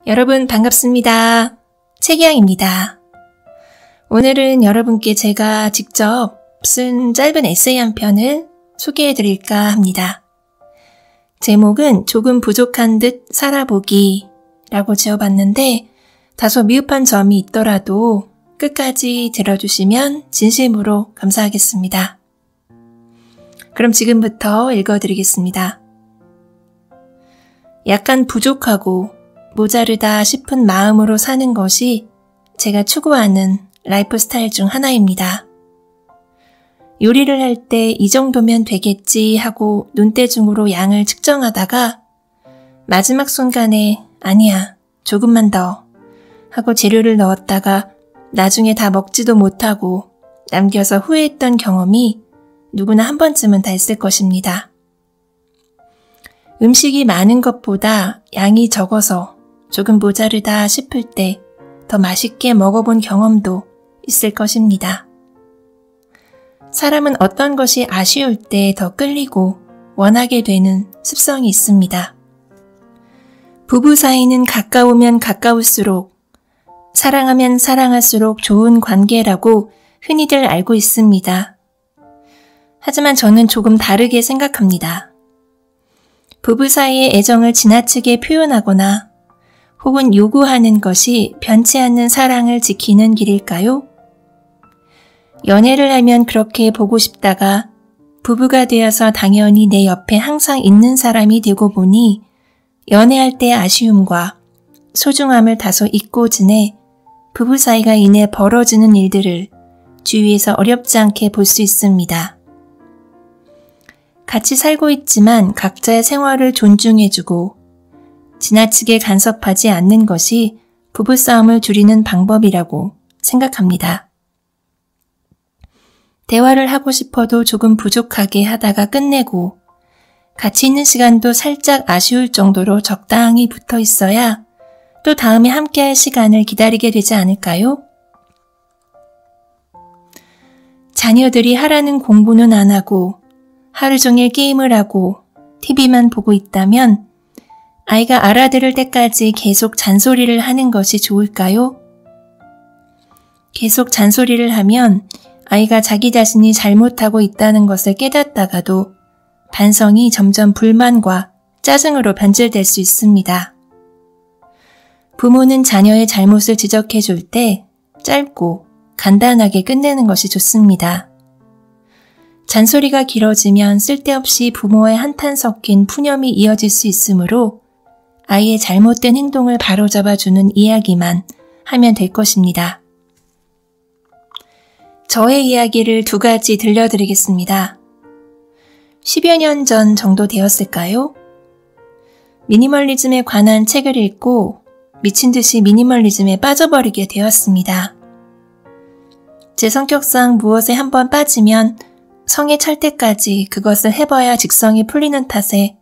여러분 반갑습니다. 최기영입니다. 오늘은 여러분께 제가 직접 쓴 짧은 에세이 한 편을 소개해 드릴까 합니다. 제목은 조금 부족한 듯 살아보기 라고 지어봤는데 다소 미흡한 점이 있더라도 끝까지 들어주시면 진심으로 감사하겠습니다. 그럼 지금부터 읽어드리겠습니다. 약간 부족하고 모자르다 싶은 마음으로 사는 것이 제가 추구하는 라이프 스타일 중 하나입니다. 요리를 할 때 이 정도면 되겠지 하고 눈대중으로 양을 측정하다가 마지막 순간에 아니야, 조금만 더 하고 재료를 넣었다가 나중에 다 먹지도 못하고 남겨서 후회했던 경험이 누구나 한 번쯤은 다 있을 것입니다. 음식이 많은 것보다 양이 적어서 조금 모자르다 싶을 때 더 맛있게 먹어본 경험도 있을 것입니다. 사람은 어떤 것이 아쉬울 때 더 끌리고 원하게 되는 습성이 있습니다. 부부 사이는 가까우면 가까울수록, 사랑하면 사랑할수록 좋은 관계라고 흔히들 알고 있습니다. 하지만 저는 조금 다르게 생각합니다. 부부 사이의 애정을 지나치게 표현하거나 혹은 요구하는 것이 변치 않는 사랑을 지키는 길일까요? 연애를 하면 그렇게 보고 싶다가 부부가 되어서 당연히 내 옆에 항상 있는 사람이 되고 보니 연애할 때의 아쉬움과 소중함을 다소 잊고 지내 부부 사이가 인해 벌어지는 일들을 주위에서 어렵지 않게 볼 수 있습니다. 같이 살고 있지만 각자의 생활을 존중해주고 지나치게 간섭하지 않는 것이 부부싸움을 줄이는 방법이라고 생각합니다. 대화를 하고 싶어도 조금 부족하게 하다가 끝내고 같이 있는 시간도 살짝 아쉬울 정도로 적당히 붙어 있어야 또 다음에 함께할 시간을 기다리게 되지 않을까요? 자녀들이 하라는 공부는 안 하고 하루 종일 게임을 하고 TV만 보고 있다면 아이가 알아들을 때까지 계속 잔소리를 하는 것이 좋을까요? 계속 잔소리를 하면 아이가 자기 자신이 잘못하고 있다는 것을 깨닫다가도 반성이 점점 불만과 짜증으로 변질될 수 있습니다. 부모는 자녀의 잘못을 지적해 줄 때 짧고 간단하게 끝내는 것이 좋습니다. 잔소리가 길어지면 쓸데없이 부모의 한탄 섞인 푸념이 이어질 수 있으므로 아이의 잘못된 행동을 바로잡아주는 이야기만 하면 될 것입니다. 저의 이야기를 2가지 들려드리겠습니다. 10여 년 전 정도 되었을까요? 미니멀리즘에 관한 책을 읽고 미친 듯이 미니멀리즘에 빠져버리게 되었습니다. 제 성격상 무엇에 한번 빠지면 성에 찰 때까지 그것을 해봐야 직성이 풀리는 탓에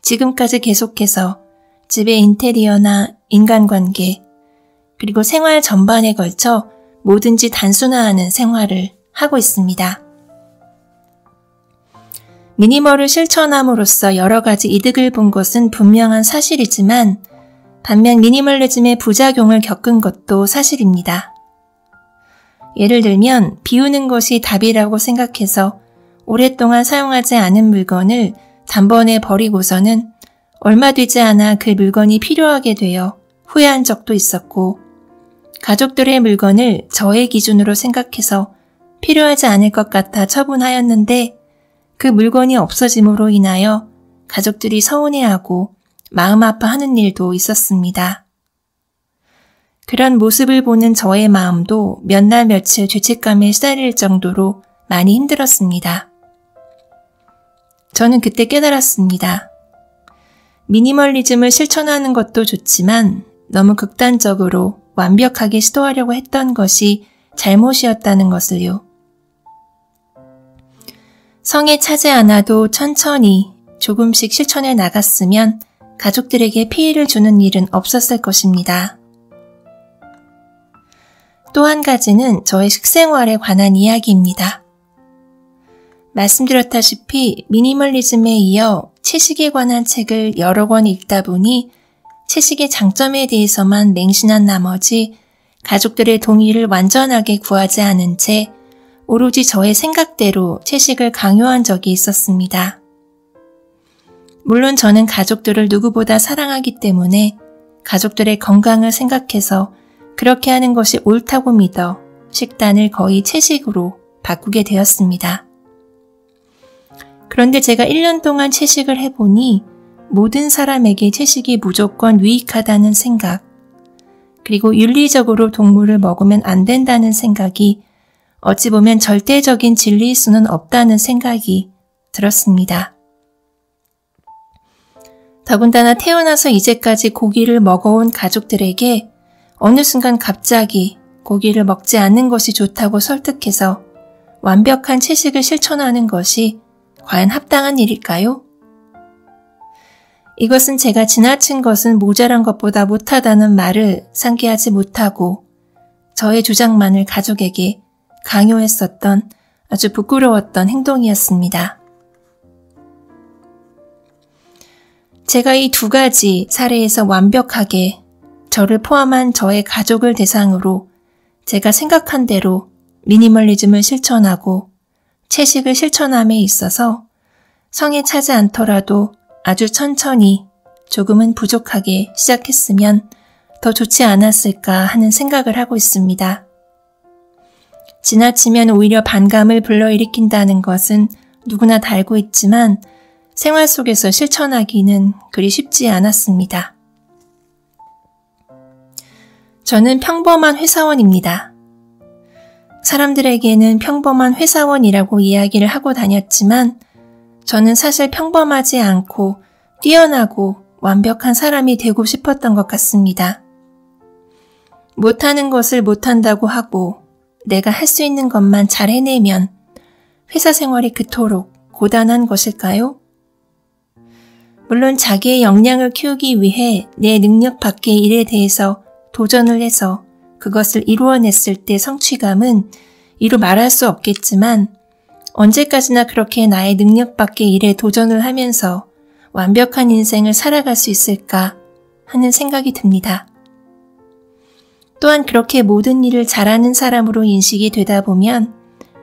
지금까지 계속해서 집의 인테리어나 인간관계, 그리고 생활 전반에 걸쳐 뭐든지 단순화하는 생활을 하고 있습니다. 미니멀을 실천함으로써 여러 가지 이득을 본 것은 분명한 사실이지만 반면 미니멀리즘의 부작용을 겪은 것도 사실입니다. 예를 들면 비우는 것이 답이라고 생각해서 오랫동안 사용하지 않은 물건을 단번에 버리고서는 얼마 되지 않아 그 물건이 필요하게 되어 후회한 적도 있었고 가족들의 물건을 저의 기준으로 생각해서 필요하지 않을 것 같아 처분하였는데 그 물건이 없어짐으로 인하여 가족들이 서운해하고 마음 아파하는 일도 있었습니다. 그런 모습을 보는 저의 마음도 몇 날 며칠 죄책감에 시달릴 정도로 많이 힘들었습니다. 저는 그때 깨달았습니다. 미니멀리즘을 실천하는 것도 좋지만 너무 극단적으로 완벽하게 시도하려고 했던 것이 잘못이었다는 것을요. 성에 차지 않아도 천천히 조금씩 실천해 나갔으면 가족들에게 피해를 주는 일은 없었을 것입니다. 또 한 가지는 저의 식생활에 관한 이야기입니다. 말씀드렸다시피 미니멀리즘에 이어 채식에 관한 책을 여러 권 읽다 보니 채식의 장점에 대해서만 맹신한 나머지 가족들의 동의를 완전하게 구하지 않은 채 오로지 저의 생각대로 채식을 강요한 적이 있었습니다. 물론 저는 가족들을 누구보다 사랑하기 때문에 가족들의 건강을 생각해서 그렇게 하는 것이 옳다고 믿어 식단을 거의 채식으로 바꾸게 되었습니다. 그런데 제가 1년 동안 채식을 해보니 모든 사람에게 채식이 무조건 유익하다는 생각, 그리고 윤리적으로 동물을 먹으면 안 된다는 생각이 어찌 보면 절대적인 진리일 수는 없다는 생각이 들었습니다. 더군다나 태어나서 이제까지 고기를 먹어온 가족들에게 어느 순간 갑자기 고기를 먹지 않는 것이 좋다고 설득해서 완벽한 채식을 실천하는 것이 과연 합당한 일일까요? 이것은 제가 지나친 것은 모자란 것보다 못하다는 말을 상기하지 못하고 저의 주장만을 가족에게 강요했었던 아주 부끄러웠던 행동이었습니다. 제가 이 두 가지 사례에서 완벽하게 저를 포함한 저의 가족을 대상으로 제가 생각한 대로 미니멀리즘을 실천하고 채식을 실천함에 있어서 성에 차지 않더라도 아주 천천히 조금은 부족하게 시작했으면 더 좋지 않았을까 하는 생각을 하고 있습니다. 지나치면 오히려 반감을 불러일으킨다는 것은 누구나 다 알고 있지만 생활 속에서 실천하기는 그리 쉽지 않았습니다. 저는 평범한 회사원입니다. 사람들에게는 평범한 회사원이라고 이야기를 하고 다녔지만 저는 사실 평범하지 않고 뛰어나고 완벽한 사람이 되고 싶었던 것 같습니다. 못하는 것을 못한다고 하고 내가 할 수 있는 것만 잘 해내면 회사 생활이 그토록 고단한 것일까요? 물론 자기의 역량을 키우기 위해 내 능력 밖의 일에 대해서 도전을 해서 그것을 이루어냈을 때 성취감은 이루 말할 수 없겠지만 언제까지나 그렇게 나의 능력 밖의 일에 도전을 하면서 완벽한 인생을 살아갈 수 있을까 하는 생각이 듭니다. 또한 그렇게 모든 일을 잘하는 사람으로 인식이 되다 보면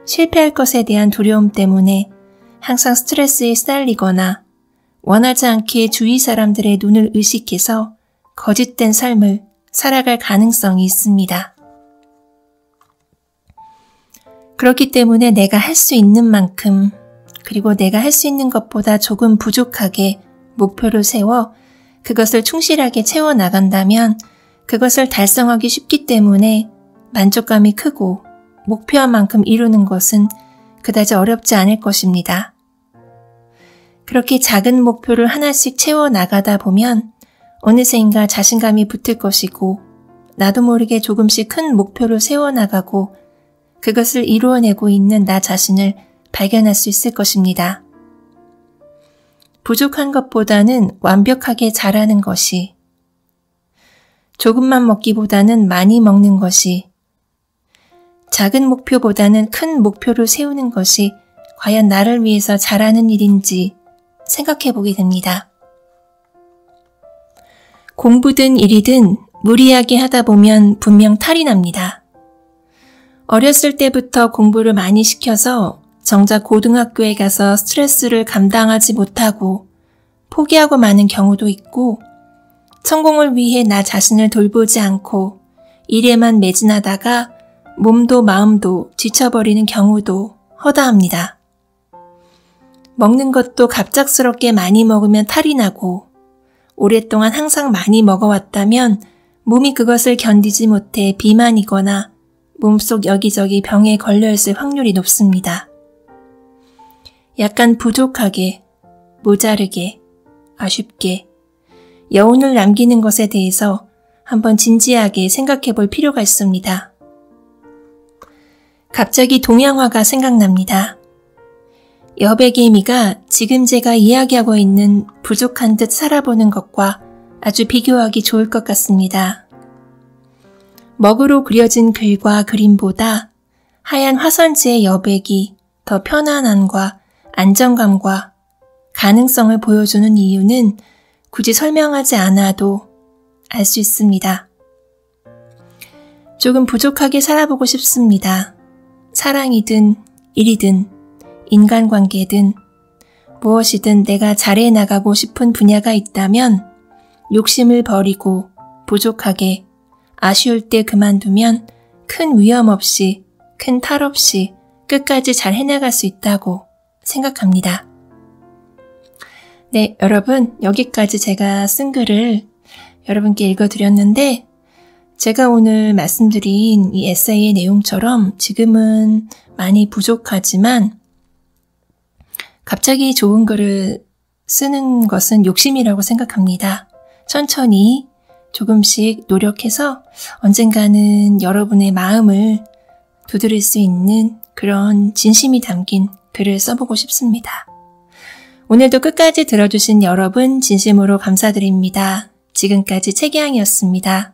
실패할 것에 대한 두려움 때문에 항상 스트레스에 시달리거나 원하지 않게 주위 사람들의 눈을 의식해서 거짓된 삶을 살아갈 가능성이 있습니다. 그렇기 때문에 내가 할 수 있는 만큼 그리고 내가 할 수 있는 것보다 조금 부족하게 목표를 세워 그것을 충실하게 채워나간다면 그것을 달성하기 쉽기 때문에 만족감이 크고 목표한 만큼 이루는 것은 그다지 어렵지 않을 것입니다. 그렇게 작은 목표를 하나씩 채워나가다 보면 어느새인가 자신감이 붙을 것이고 나도 모르게 조금씩 큰 목표를 세워나가고 그것을 이루어내고 있는 나 자신을 발견할 수 있을 것입니다. 부족한 것보다는 완벽하게 잘하는 것이, 조금만 먹기보다는 많이 먹는 것이, 작은 목표보다는 큰 목표를 세우는 것이 과연 나를 위해서 잘하는 일인지 생각해 보게 됩니다. 공부든 일이든 무리하게 하다 보면 분명 탈이 납니다. 어렸을 때부터 공부를 많이 시켜서 정작 고등학교에 가서 스트레스를 감당하지 못하고 포기하고 마는 경우도 있고 성공을 위해 나 자신을 돌보지 않고 일에만 매진하다가 몸도 마음도 지쳐버리는 경우도 허다합니다. 먹는 것도 갑작스럽게 많이 먹으면 탈이 나고 오랫동안 항상 많이 먹어왔다면 몸이 그것을 견디지 못해 비만이거나 몸속 여기저기 병에 걸려있을 확률이 높습니다. 약간 부족하게, 모자르게, 아쉽게 여운을 남기는 것에 대해서 한번 진지하게 생각해 볼 필요가 있습니다. 갑자기 동양화가 생각납니다. 여백개미가 지금 제가 이야기하고 있는 부족한 듯 살아보는 것과 아주 비교하기 좋을 것 같습니다. 먹으로 그려진 글과 그림보다 하얀 화선지의 여백이 더 편안함과 안정감과 가능성을 보여주는 이유는 굳이 설명하지 않아도 알 수 있습니다. 조금 부족하게 살아보고 싶습니다. 사랑이든 일이든 인간관계든 무엇이든 내가 잘해 나가고 싶은 분야가 있다면 욕심을 버리고 부족하게 아쉬울 때 그만두면 큰 위험 없이 큰 탈 없이 끝까지 잘 해나갈 수 있다고 생각합니다. 네, 여러분 여기까지 제가 쓴 글을 여러분께 읽어드렸는데 제가 오늘 말씀드린 이 에세이의 내용처럼 지금은 많이 부족하지만 갑자기 좋은 글을 쓰는 것은 욕심이라고 생각합니다. 천천히 조금씩 노력해서 언젠가는 여러분의 마음을 두드릴 수 있는 그런 진심이 담긴 글을 써보고 싶습니다. 오늘도 끝까지 들어주신 여러분 진심으로 감사드립니다. 지금까지 책이양이었습니다.